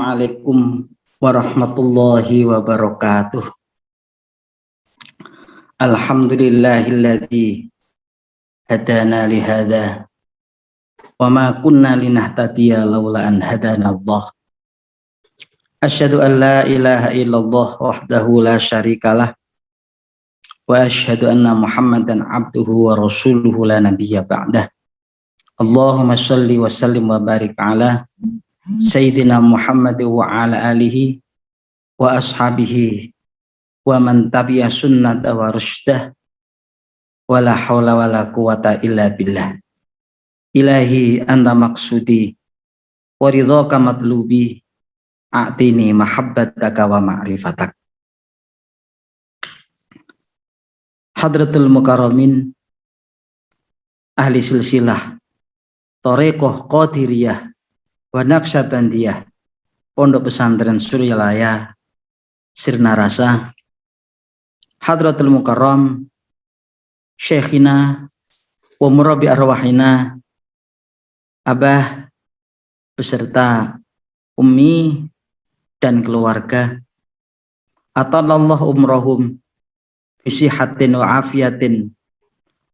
Assalamualaikum warahmatullahi wabarakatuh. Alhamdulillahilladzi hadana lihada wa ma kunna linahtadiya laula an hadana Allah. Asyhadu an la ilaha illallah wahdahu la syarikalah wa asyhadu anna Muhammadan abduhu wa rasuluhu la nabiyya ba'dah. Allahumma shalli wa sallim wa barik ala Sayyidina Muhammad wa ala alihi wa ashabihi wa man tabi'a sunnata wa rushdah wa la hawla wa la quwata illa billah. Ilahi anta maksudi wa ridhaka matlubi a'tini mahabbataka wa ma'rifatak. Hadratul mukarramin ahli silsilah Thariqah Qadiriyah wa Naqsyabandiyah Pondok Pesantren Suryalaya Sirna Rasa, Hadratul Mukarram Syekhina wa murabbi arwahina Abah beserta Ummi dan keluarga, atallahu umrahum bisihatin wa afiyatin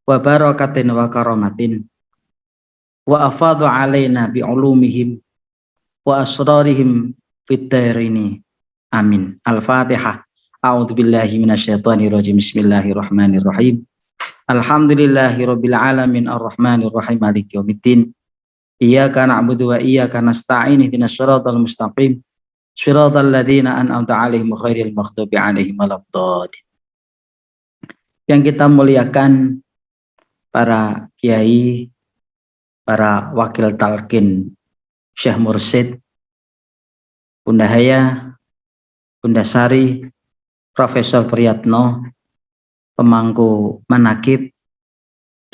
wa barakatin wa karamatin wa afadhu alaina bi'ulumihim wa asrarihim fid dhairini amin. Al-Fatihah. A'udzubillahi minasyaitonirrajim. Bismillahirrahmanirrahim. Alhamdulillahirabbil alamin arrahmanirrahim maliki yaumiddin. Iyyaka na'budu wa iyyaka nasta'in ihdinas siratal mustaqim siratal ladzina an'amta 'alaihim ghairil maghdubi 'alaihim waladdallin. Yang kita muliakan para kiai, para wakil talqin Syekh Mursyid, Bunda Haya, Bunda Sari, Profesor Priyatno, pemangku manakib,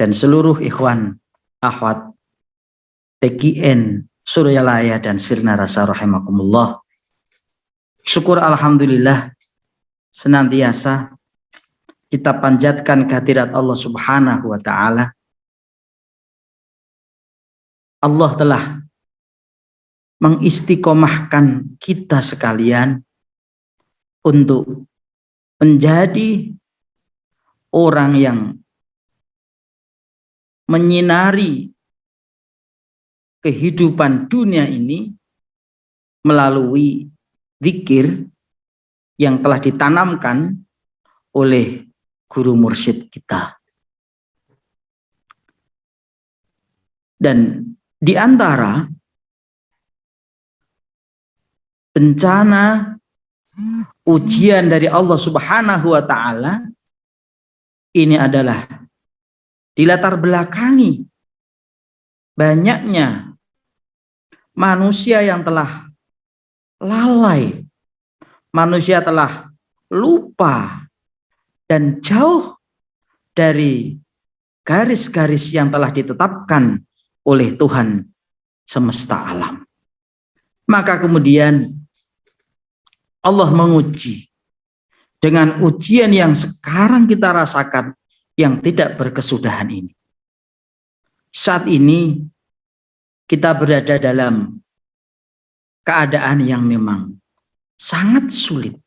dan seluruh ikhwan akhwat TKN Suryalaya dan Sirna Rasa rahimakumullah. Syukur alhamdulillah senantiasa kita panjatkan kehadirat Allah Subhanahu wa taala. Allah telah mengistiqomahkan kita sekalian untuk menjadi orang yang menyinari kehidupan dunia ini melalui zikir yang telah ditanamkan oleh guru mursyid kita. Dan di antara bencana ujian dari Allah Subhanahu wa taala ini adalah dilatar belakangi banyaknya manusia yang telah lalai, manusia telah lupa dan jauh dari garis-garis yang telah ditetapkan oleh Tuhan semesta alam. Maka kemudian Allah menguji dengan ujian yang sekarang kita rasakan yang tidak berkesudahan ini. Saat ini kita berada dalam keadaan yang memang sangat sulit.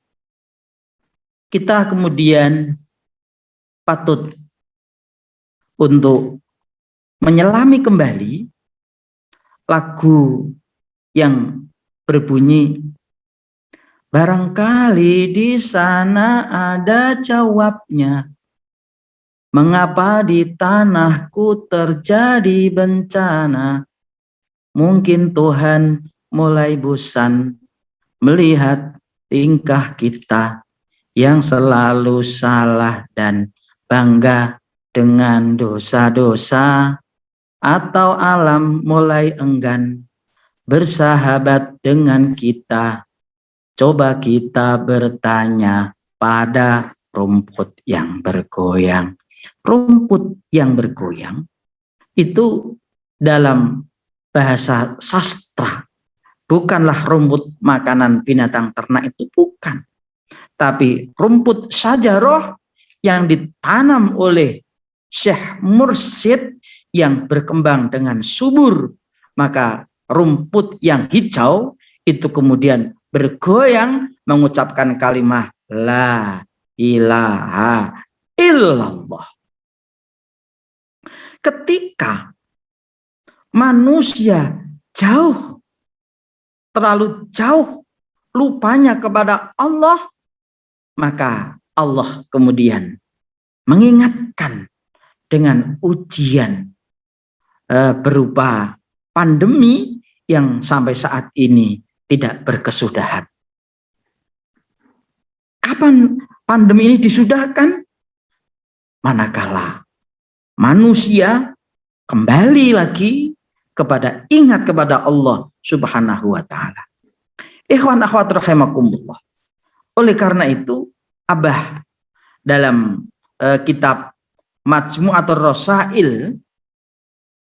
Kita kemudian patut untuk menyelami kembali lagu yang berbunyi, barangkali di sana ada jawabnya, mengapa di tanahku terjadi bencana. Mungkin Tuhan mulai bosan melihat tingkah kita yang selalu salah dan bangga dengan dosa-dosa, atau alam mulai enggan bersahabat dengan kita. Coba kita bertanya pada rumput yang bergoyang. Rumput yang bergoyang itu dalam bahasa sastra bukanlah rumput makanan binatang ternak, itu bukan. Tapi rumput sajaroh yang ditanam oleh Syekh Mursyid yang berkembang dengan subur. Maka rumput yang hijau itu kemudian bergoyang mengucapkan kalimat la ilaha illallah. Ketika manusia terlalu jauh lupanya kepada Allah, maka Allah kemudian mengingatkan dengan ujian berupa pandemi yang sampai saat ini tidak berkesudahan. Kapan pandemi ini disudahkan? Manakala manusia kembali lagi ingat kepada Allah Subhanahu wa ta'ala. Ikhwan akhwat rahimakumullah. Oleh karena itu, Abah dalam kitab Majmu'atur Rasail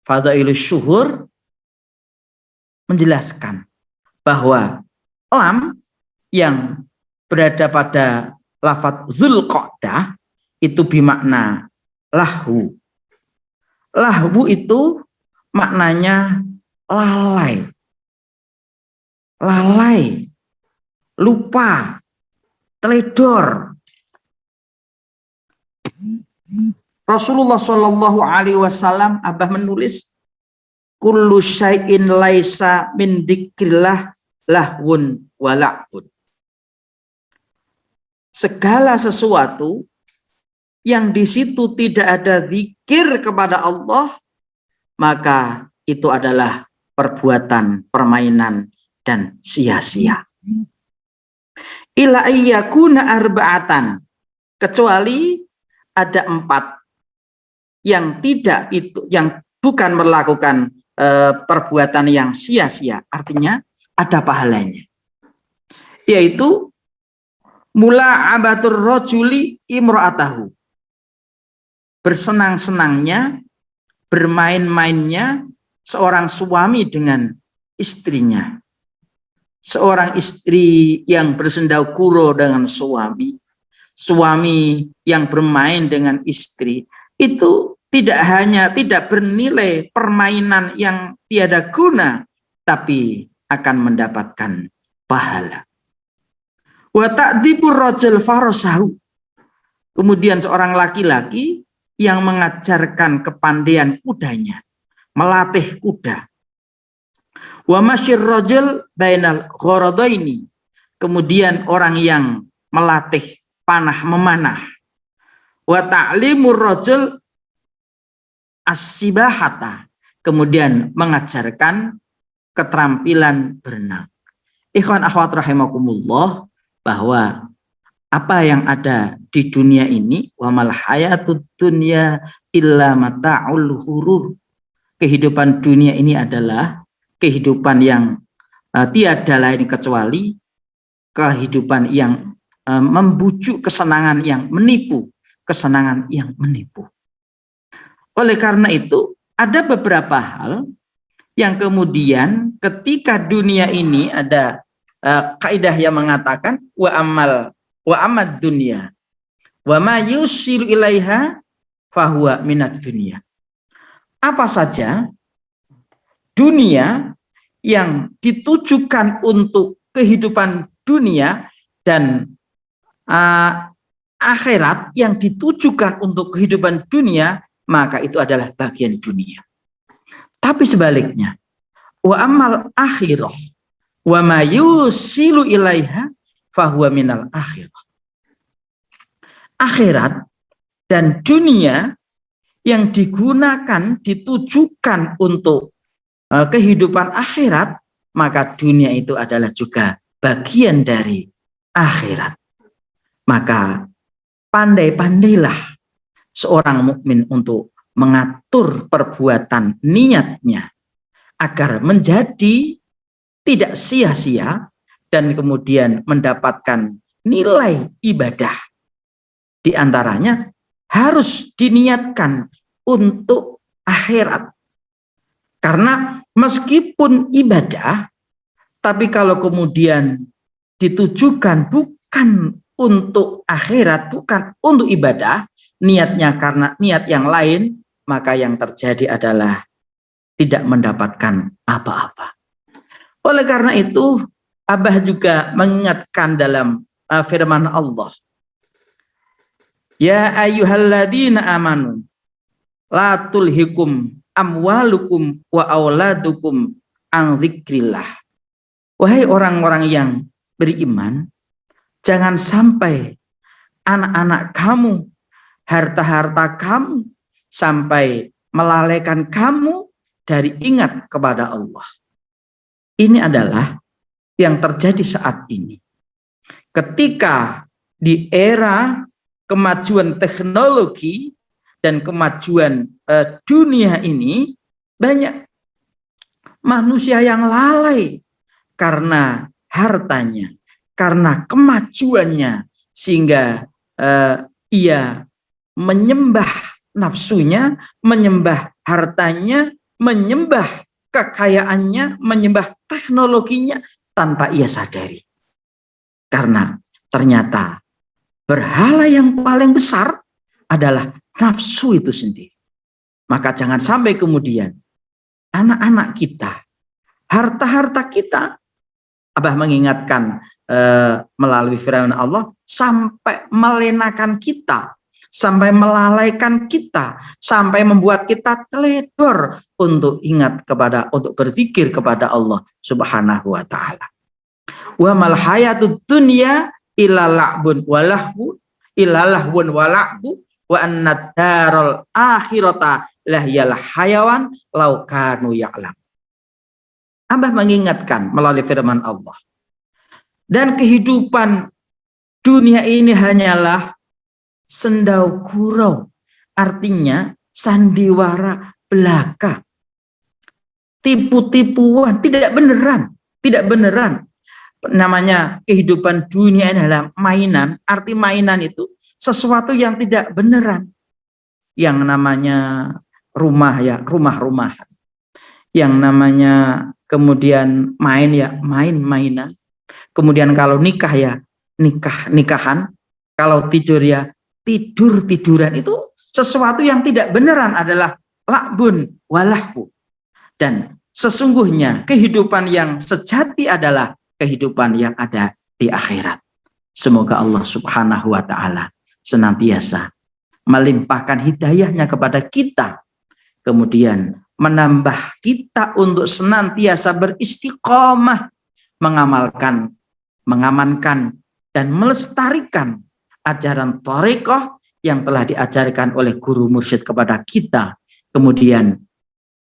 Fadailus Syuhur menjelaskan bahwa lam yang berada pada lafadz Zulqa'dah itu bermakna lahu. Lahu itu maknanya lalai. Lalai, lupa, teledor. Rasulullah Shallallahu Alaihi Wasallam Abah menulis kullu syai'in laisa min dzikrillah lahwun wala'bun. Segala sesuatu yang di situ tidak ada zikir kepada Allah, maka itu adalah perbuatan, permainan, dan sia-sia. Ila ayyakuna arba'atan, kecuali ada 4 yang tidak itu, yang bukan melakukan perbuatan yang sia-sia, artinya ada pahalanya, yaitu mula'abatur rajuli imra'atahu, bersenang-senangnya, bermain-mainnya seorang suami dengan istrinya. Seorang istri yang bersendau-gurau dengan suami, suami yang bermain dengan istri, itu tidak bernilai permainan yang tiada guna, tapi akan mendapatkan pahala. Wa ta'dibur rajul farasahu, kemudian seorang laki-laki yang mengajarkan kepandaian kudanya, melatih kuda. Wa masyir rajul bainal gharadaini, kemudian orang yang melatih panah memanah. Wa ta'limur rajul as-sibahata, kemudian mengajarkan keterampilan berenang. Ikhwan akhwat rahimakumullah, bahwa apa yang ada di dunia ini, wa mal hayatud dunya illa mata'ul ghurur. Kehidupan dunia ini adalah kehidupan yang tiada lain kecuali kehidupan yang membujuk kesenangan yang menipu, kesenangan yang menipu. Oleh karena itu, ada beberapa hal yang kemudian ketika dunia ini ada kaidah yang mengatakan wa amad dunya wa ma yusilu ilaiha fahuwa minad dunya. Apa saja dunia yang ditujukan untuk kehidupan dunia dan akhirat yang ditujukan untuk kehidupan dunia, maka itu adalah bagian dunia. Tapi sebaliknya, wa amal akhirah wa ma yusilu ilaiha fahuwa minal akhirah. Akhirat dan dunia yang digunakan, ditujukan untuk kehidupan akhirat, maka dunia itu adalah juga bagian dari akhirat. Maka pandai-pandailah seorang mukmin untuk mengatur perbuatan niatnya agar menjadi tidak sia-sia dan kemudian mendapatkan nilai ibadah. Di antaranya harus diniatkan untuk akhirat. Karena meskipun ibadah, tapi kalau kemudian ditujukan bukan untuk akhirat, bukan untuk ibadah, niatnya karena niat yang lain, maka yang terjadi adalah tidak mendapatkan apa-apa. Oleh karena itu, Abah juga mengingatkan dalam firman Allah, ya ayyuhalladzina amanu la tulhikum amwalukum wa auladukum an dzikrillah. Wahai orang-orang yang beriman, jangan sampai anak-anak kamu, harta-harta kamu sampai melalaikan kamu dari ingat kepada Allah. Ini adalah yang terjadi saat ini. Ketika di era kemajuan teknologi dan kemajuan dunia ini, banyak manusia yang lalai karena hartanya, karena kemajuannya, sehingga ia menyembah nafsunya, menyembah hartanya, menyembah kekayaannya, menyembah teknologinya tanpa ia sadari. Karena ternyata berhala yang paling besar adalah nafsu itu sendiri. Maka jangan sampai kemudian anak-anak kita, harta-harta kita, Abah mengingatkan melalui firman Allah, sampai melenakan kita, sampai melalaikan kita, sampai membuat kita teledor untuk ingat kepada, untuk berzikir kepada Allah Subhanahu wa taala. Wa mal hayatud dunya illa la'bun walahbu illa lahbun wala'bu wa annad darul akhirata lahyal hayawan law kanu ya'lam. Abah mengingatkan melalui firman Allah, dan kehidupan dunia ini hanyalah sendau gurau, artinya sandiwara belaka, tipu-tipuan, tidak beneran. Namanya kehidupan dunia ini adalah mainan. Arti mainan itu sesuatu yang tidak beneran. Yang namanya rumah ya rumah-rumah, yang namanya kemudian main ya main-mainan, kemudian kalau nikah ya nikah-nikahan, kalau tidur ya tidur-tiduran. Itu sesuatu yang tidak beneran adalah lakbun walahbu. Dan sesungguhnya kehidupan yang sejati adalah kehidupan yang ada di akhirat. Semoga Allah Subhanahu wa taala senantiasa melimpahkan hidayahnya kepada kita, kemudian menambah kita untuk senantiasa beristiqomah, mengamankan dan melestarikan ajaran thariqah yang telah diajarkan oleh guru mursyid kepada kita. Kemudian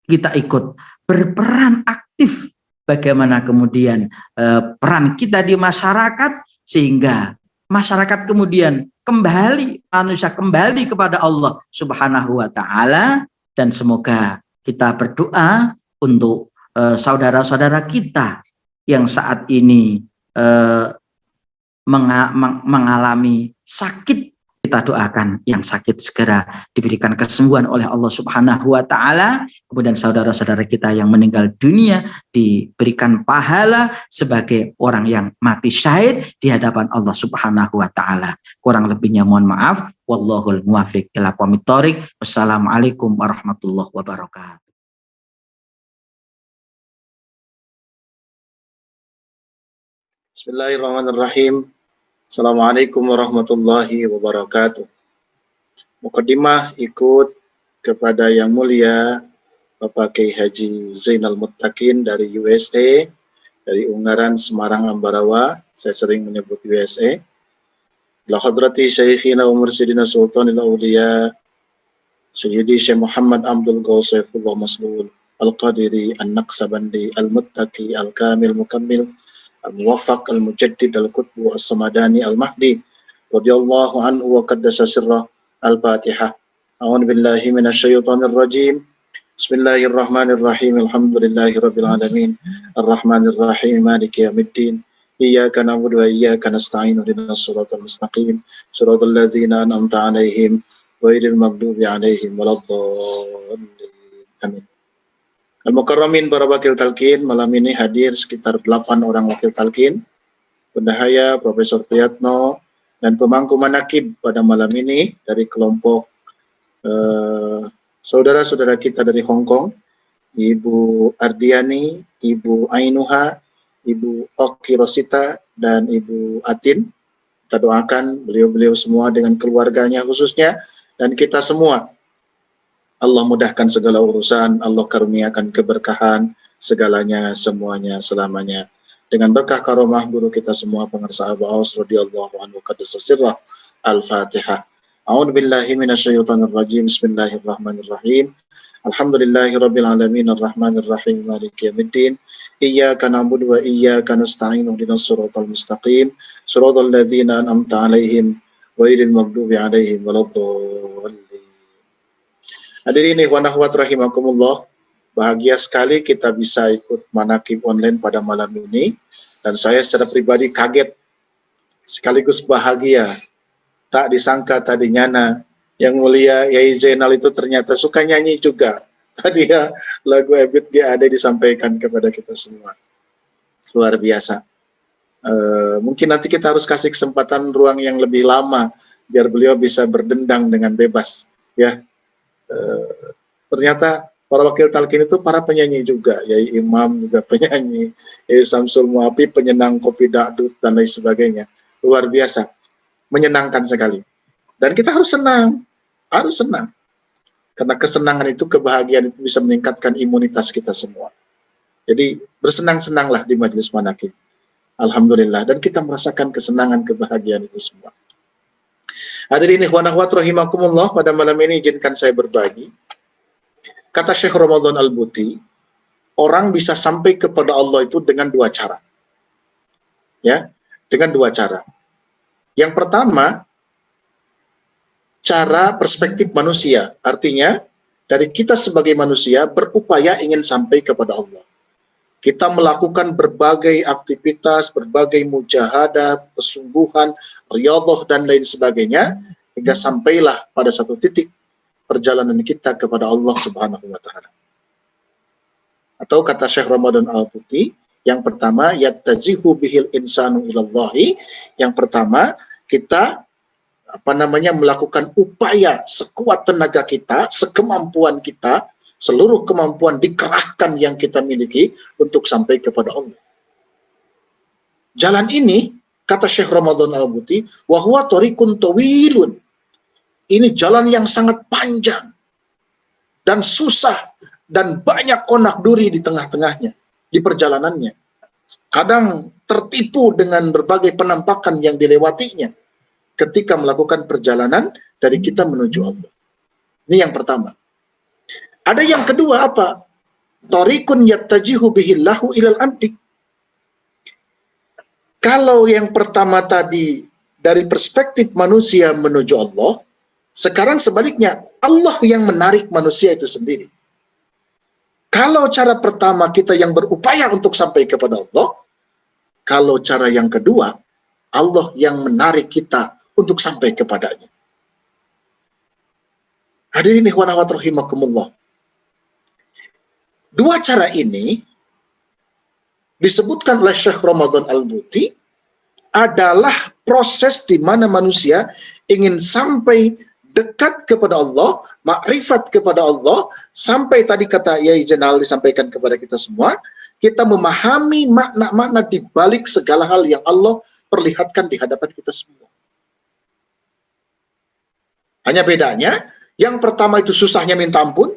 kita ikut berperan aktif bagaimana kemudian peran kita di masyarakat, sehingga masyarakat kemudian kembali, manusia kembali kepada Allah Subhanahu wa taala. Dan semoga kita berdoa untuk saudara-saudara kita yang saat ini mengalami sakit. Kita doakan yang sakit segera diberikan kesembuhan oleh Allah Subhanahu wa taala. Kemudian saudara-saudara kita yang meninggal dunia diberikan pahala sebagai orang yang mati syahid di hadapan Allah Subhanahu wa taala. Kurang lebihnya mohon maaf. Wallahul muwaffiq ila aqwamit thoriq. Wassalamualaikum warahmatullahi wabarakatuh. Bismillahirrahmanirrahim. Assalamualaikum warahmatullahi wabarakatuh. Mukaddimah ikut kepada Yang Mulia Bapak Kiai Haji Zainal Muttaqin dari USA, dari Ungaran, Semarang, Ambarawa. Saya sering menyebut USA. La hadrati Syekhina wa Mursidina Sultanil Awliya Sayyidi Syekh Muhammad Abdul Ghausifullah Maslul Al-Qadiri An-Naqsabandi Al-Muttaqi Al-Kamil Mukammil Al-Muwaffaq Al-Mujaddid Al-Qutbu As-Samadani Al-Mahdi radhiyallahu anhu wa qaddasa sirrah. Al-Fatihah. A'udzu billahi minasyaitonir rajim. Bismillahirrahmanirrahim. Alhamdulillahirabbil alamin. Arrahmanir rahim. Maliki yaumiddin. Iyyaka na'budu wa iyyaka nasta'in. Ihdinas shiratal mustaqim. Shiratal ladzina an'amta 'alaihim ghairil maghdubi 'alaihim waladdallin. Amin. Al-Mukarramin para wakil talqin, malam ini hadir sekitar 8 orang wakil talqin, Bendahaya Profesor Priyatno, dan pemangku manakib pada malam ini dari kelompok saudara-saudara kita dari Hong Kong, Ibu Ardiani, Ibu Ainuha, Ibu Oki Rosita dan Ibu Atin. Kita doakan beliau-beliau semua dengan keluarganya khususnya, dan kita semua. Allah mudahkan segala urusan, Allah karuniakan keberkahan, segalanya, semuanya, selamanya. Dengan berkah karomah guru kita semua, pengarsa Abu Aus radhiyallahu anhu, qaddasa sirrah. Al-Fatihah. A'udzu billahi minasyaitonir rajim. Bismillahirrahmanirrahim. Alhamdulillahirabbil alamin arrahmanir rahim maliki yaumiddin. Iyyaka na'budu wa iyyaka nasta'in ihdinas siratal mustaqim. Shiratal ladzina an'amta 'alaihim ghairil maghdubi 'alaihim waladdallin. Hadirin ikhwan akhwat rahimakumullah, bahagia sekali kita bisa ikut manakib online pada malam ini, dan saya secara pribadi kaget sekaligus bahagia. Tak disangka tadinya yang mulia Yai Zainal itu ternyata suka nyanyi juga. Tadi ya lagu Ebit GAD disampaikan kepada kita semua. Luar biasa. Mungkin nanti kita harus kasih kesempatan ruang yang lebih lama biar beliau bisa berdendang dengan bebas, ya. Ternyata para wakil talqin itu para penyanyi juga, Yai Imam juga penyanyi, Yai Samsul Muafi penyenang kopi dangdut dan lain sebagainya. Luar biasa, menyenangkan sekali. Dan kita harus senang, karena kesenangan itu, kebahagiaan itu bisa meningkatkan imunitas kita semua. Jadi bersenang-senanglah di majelis manakib. Alhamdulillah, dan kita merasakan kesenangan, kebahagiaan itu semua. Hadirin ikhwan akhwat rahimakumullah, pada malam ini izinkan saya berbagi. Kata Syekh Ramadan Al-Buti, orang bisa sampai kepada Allah itu dengan dua cara. Ya, dengan dua cara. Yang pertama, cara perspektif manusia. Artinya, dari kita sebagai manusia berupaya ingin sampai kepada Allah. Kita melakukan berbagai aktivitas, berbagai mujahadah, kesungguhan, riyadhah, dan lain sebagainya, hingga sampailah pada satu titik perjalanan kita kepada Allah Subhanahu wa Ta'ala. Atau kata Syekh Ramadan Al-Buti, yang pertama, yattazihu bihil insanu ilallahi. Yang pertama, kita melakukan upaya sekuat tenaga kita, sekemampuan kita, seluruh kemampuan dikerahkan yang kita miliki untuk sampai kepada Allah. Jalan ini, kata Syekh Ramadan Al-Buti, wa huwa tariqun tawilun. Ini jalan yang sangat panjang dan susah, dan banyak onak duri di tengah-tengahnya, di perjalanannya. Kadang tertipu dengan berbagai penampakan yang dilewatinya ketika melakukan perjalanan dari kita menuju Allah. Ini yang pertama. Ada yang kedua apa? Tariqun yattajihu bihillahu ilal abdi. Kalau yang pertama tadi dari perspektif manusia menuju Allah, sekarang sebaliknya, Allah yang menarik manusia itu sendiri. Kalau cara pertama kita yang berupaya untuk sampai kepada Allah, kalau cara yang kedua, Allah yang menarik kita untuk sampai kepadanya. Hadirin ikhwan akhwat rahimakumullah. Dua cara ini disebutkan oleh Syekh Ramadan Al-Buti adalah proses di mana manusia ingin sampai dekat kepada Allah, makrifat kepada Allah, sampai tadi kata Yai Zainal disampaikan kepada kita semua, kita memahami makna-makna di balik segala hal yang Allah perlihatkan di hadapan kita semua. Hanya bedanya, yang pertama itu susahnya minta ampun,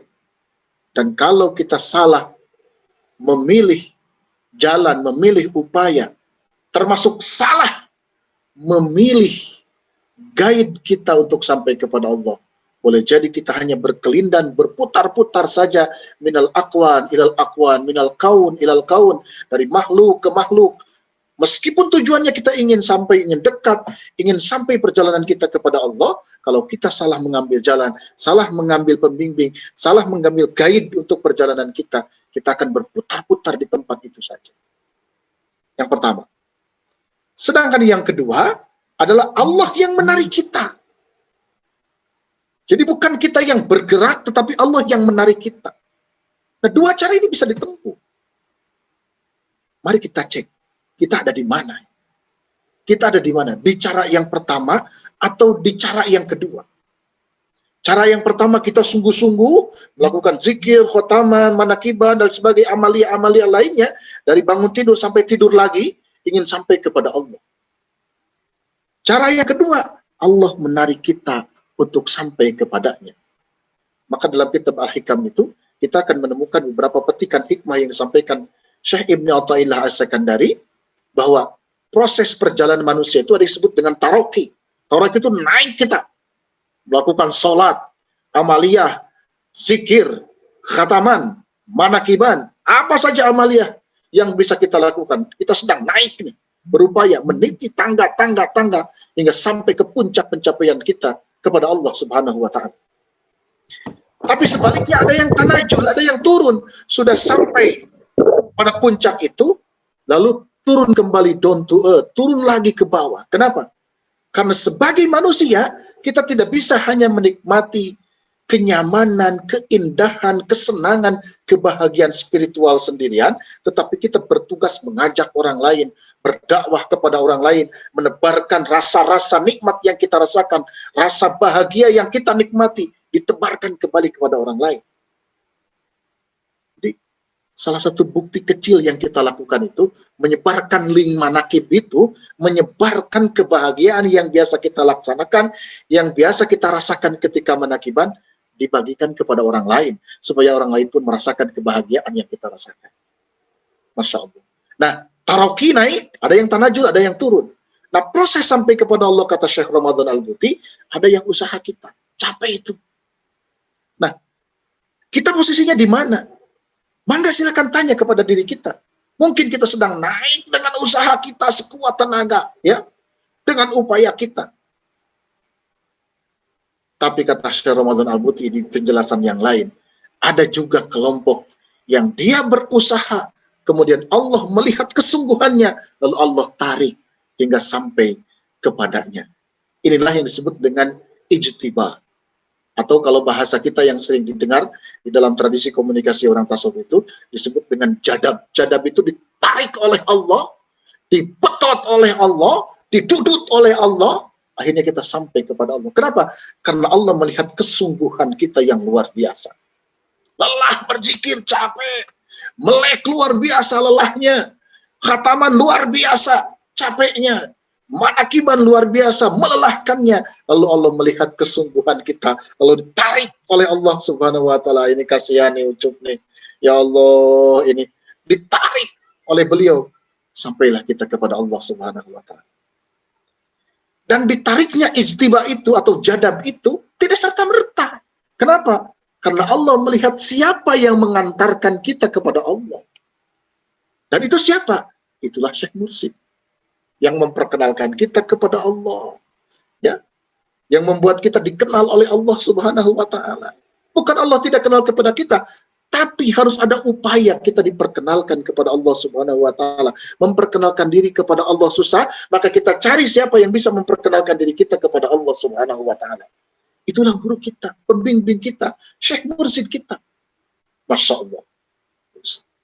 dan kalau kita salah memilih jalan, memilih upaya, termasuk salah memilih guide kita untuk sampai kepada Allah, boleh jadi kita hanya berkelindan, berputar-putar saja, minal aqwan ilal aqwan, minal kaun ilal kaun, dari makhluk ke makhluk. Meskipun tujuannya kita ingin sampai, ingin dekat, ingin sampai perjalanan kita kepada Allah, kalau kita salah mengambil jalan, salah mengambil pembimbing, salah mengambil guide untuk perjalanan kita akan berputar-putar di tempat itu saja. Yang pertama. Sedangkan yang kedua adalah Allah yang menarik kita. Jadi bukan kita yang bergerak, tetapi Allah yang menarik kita. Nah, dua cara ini bisa ditempuh. Mari kita cek. Kita ada di mana? Kita ada di mana? Di cara yang pertama atau di cara yang kedua? Cara yang pertama kita sungguh-sungguh melakukan zikir, khotaman, manakiban, dan sebagai amalia-amalia lainnya. Dari bangun tidur sampai tidur lagi, ingin sampai kepada Allah. Cara yang kedua, Allah menarik kita untuk sampai kepadanya. Maka dalam kitab Al-Hikam itu, kita akan menemukan beberapa petikan hikmah yang disampaikan Syekh Ibn Athaillah As-Sakandari, bahwa proses perjalanan manusia itu ada disebut dengan taroki. Taroki itu naik kita, melakukan sholat, amaliyah, zikir, khataman, manakiban, apa saja amaliyah yang bisa kita lakukan. Kita sedang naik nih, berupaya meniti tangga hingga sampai ke puncak pencapaian kita kepada Allah Subhanahu wa Ta'ala. Tapi sebaliknya ada yang tanajul, ada yang turun, sudah sampai pada puncak itu, lalu turun kembali down to earth, turun lagi ke bawah. Kenapa? Karena sebagai manusia, kita tidak bisa hanya menikmati kenyamanan, keindahan, kesenangan, kebahagiaan spiritual sendirian, tetapi kita bertugas mengajak orang lain, berdakwah kepada orang lain, menebarkan rasa-rasa nikmat yang kita rasakan, rasa bahagia yang kita nikmati, ditebarkan kembali kepada orang lain. Jadi, salah satu bukti kecil yang kita lakukan itu, menyebarkan link manakib itu, menyebarkan kebahagiaan yang biasa kita laksanakan, yang biasa kita rasakan ketika manakiban, dibagikan kepada orang lain, supaya orang lain pun merasakan kebahagiaan yang kita rasakan. Masya Allah. Nah, taroki naik, ada yang tanajul, ada yang turun. Nah, proses sampai kepada Allah, kata Syekh Ramadan Al-Buti, ada yang usaha kita, capek itu. Nah, kita posisinya di mana? Mangga silakan tanya kepada diri kita. Mungkin kita sedang naik dengan usaha kita sekuat tenaga, ya, dengan upaya kita. Tapi kata Syekh Ramadan Al-Buti di penjelasan yang lain, ada juga kelompok yang dia berusaha, kemudian Allah melihat kesungguhannya, lalu Allah tarik hingga sampai kepadanya. Inilah yang disebut dengan ijtibah. Atau kalau bahasa kita yang sering didengar di dalam tradisi komunikasi orang tasawuf itu disebut dengan jadab. Jadab itu ditarik oleh Allah, dibetot oleh Allah, didudut oleh Allah, akhirnya kita sampai kepada Allah. Kenapa? Karena Allah melihat kesungguhan kita yang luar biasa. Lelah berzikir, capek. Melek luar biasa lelahnya. Khataman luar biasa capeknya. Manakiban luar biasa melelahkannya. Lalu Allah melihat kesungguhan kita, lalu ditarik oleh Allah Subhanahu wa Ta'ala. Ini kasihani ucup nih, ya Allah, ini ditarik oleh beliau, sampailah kita kepada Allah Subhanahu wa Ta'ala. Dan ditariknya ijtiba itu atau jadab itu tidak serta-merta. Kenapa? Karena Allah melihat siapa yang mengantarkan kita kepada Allah. Dan itu siapa? Itulah Syekh Mursyid yang memperkenalkan kita kepada Allah, ya, yang membuat kita dikenal oleh Allah Subhanahu wa Ta'ala. Bukan Allah tidak kenal kepada kita, tapi harus ada upaya kita diperkenalkan kepada Allah Subhanahu wa Ta'ala. Memperkenalkan diri kepada Allah susah, maka kita cari siapa yang bisa memperkenalkan diri kita kepada Allah Subhanahu wa Ta'ala. Itulah guru kita, pembimbing kita, Syekh Mursyid kita. Masya Allah.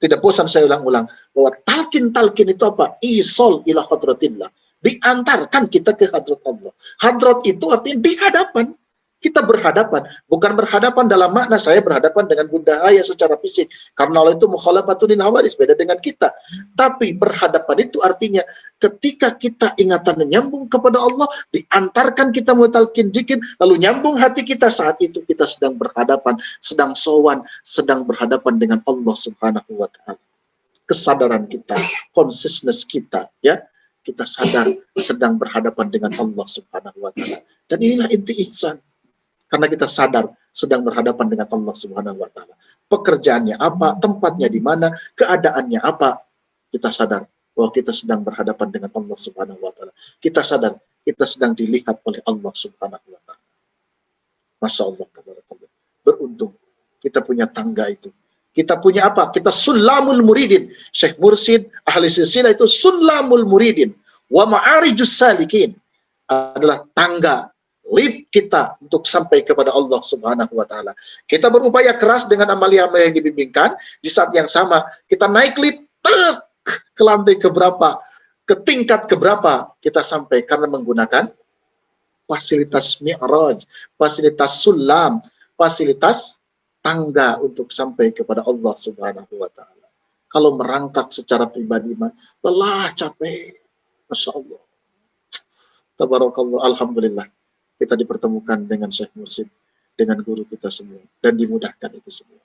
Tidak bosan saya ulang-ulang bahwa talqin itu apa? Isol ila hadratillah. Diantarkan kita ke hadrat Allah. Hadrat itu artinya di hadapan. Kita berhadapan, bukan berhadapan dalam makna saya berhadapan dengan Bunda Ayah secara fisik, karena Allah itu mukhalafatun lil hawadis, beda dengan kita. Tapi berhadapan itu artinya ketika kita ingatan nyambung kepada Allah, diantarkan kita mutalkin zikir, lalu nyambung hati kita, saat itu kita sedang berhadapan, sedang sowan, sedang berhadapan dengan Allah Subhanahu wa Ta'ala. Kesadaran kita, consciousness kita, ya, kita sadar sedang berhadapan dengan Allah Subhanahu wa Ta'ala. Dan inilah inti ihsan. Karena kita sadar sedang berhadapan dengan Allah Subhanahu wa Ta'ala. Pekerjaannya apa, tempatnya di mana, keadaannya apa, kita sadar bahwa kita sedang berhadapan dengan Allah Subhanahu wa Ta'ala. Kita sadar kita sedang dilihat oleh Allah Subhanahu wa Ta'ala. Masya Allah, tabarakallah. Beruntung kita punya tangga itu. Kita punya apa? Kita sulamul muridin. Syekh Mursyid ahli silsilah itu sulamul muridin wa ma'arijus salikin, adalah tangga lift kita untuk sampai kepada Allah Subhanahu wa Ta'ala. Kita berupaya keras dengan amalia-amalia yang dibimbingkan. Di saat yang sama kita naik lift ke lantai keberapa, ke tingkat keberapa kita sampai, karena menggunakan fasilitas mi'raj, fasilitas sulam, fasilitas tangga untuk sampai kepada Allah Subhanahu wa taala. Kalau merangkak secara pribadi mah lelah, capek. Masya Allah. Tabarakallah, alhamdulillah. Kita dipertemukan dengan Syekh Mursyid, dengan guru kita semua, dan dimudahkan itu semua.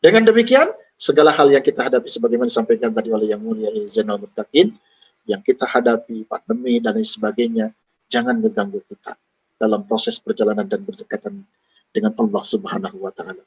Dengan demikian, segala hal yang kita hadapi sebagaimana disampaikan tadi oleh Yang Mulia Zainal Muttaqin, yang kita hadapi, pandemi dan lain sebagainya, jangan mengganggu kita dalam proses perjalanan dan berdekatan dengan Allah Subhanahu wa taala.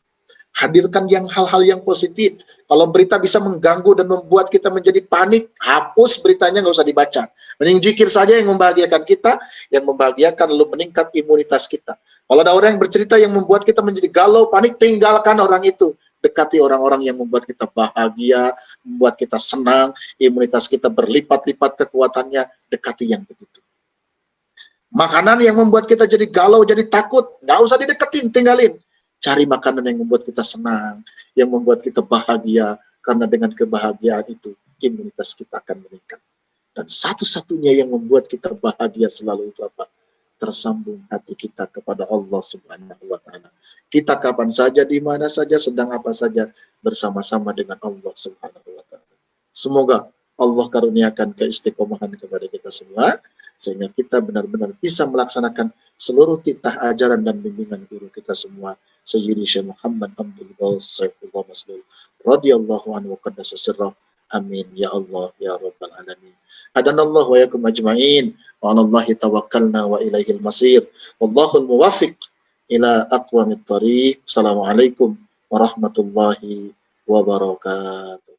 Hadirkan hal-hal yang positif. Kalau berita bisa mengganggu dan membuat kita menjadi panik, hapus beritanya, nggak usah dibaca. Mending zikir saja yang membahagiakan kita, yang membahagiakan lalu meningkat imunitas kita. Kalau ada orang yang bercerita yang membuat kita menjadi galau, panik, tinggalkan orang itu. Dekati orang-orang yang membuat kita bahagia, membuat kita senang, imunitas kita berlipat-lipat kekuatannya, dekati yang begitu. Makanan yang membuat kita jadi galau, jadi takut, nggak usah dideketin, tinggalin. Cari makanan yang membuat kita senang, yang membuat kita bahagia, karena dengan kebahagiaan itu, imunitas kita akan meningkat. Dan satu-satunya yang membuat kita bahagia selalu itu apa? Tersambung hati kita kepada Allah Subhanahu wa taala. Kita kapan saja, di mana saja, sedang apa saja, bersama-sama dengan Allah Subhanahu wa taala. Semoga Allah karuniakan keistiqomahan kepada kita semua, sehingga kita benar-benar bisa melaksanakan seluruh titah ajaran dan bimbingan guru kita semua, Sayyidi Syekh Muhammad Abdul Ghaus Saifullah Maslul radhiyallahu anhu qaddasa sirrah. Amin ya Allah ya rabbal alamin. Hadanallahu wa yakum ajmain wa 'alallahi tawakkalna wa ilaihil masir. Wallahul muwaffiq ila aqwamit thariq. Assalamualaikum warahmatullahi wabarakatuh.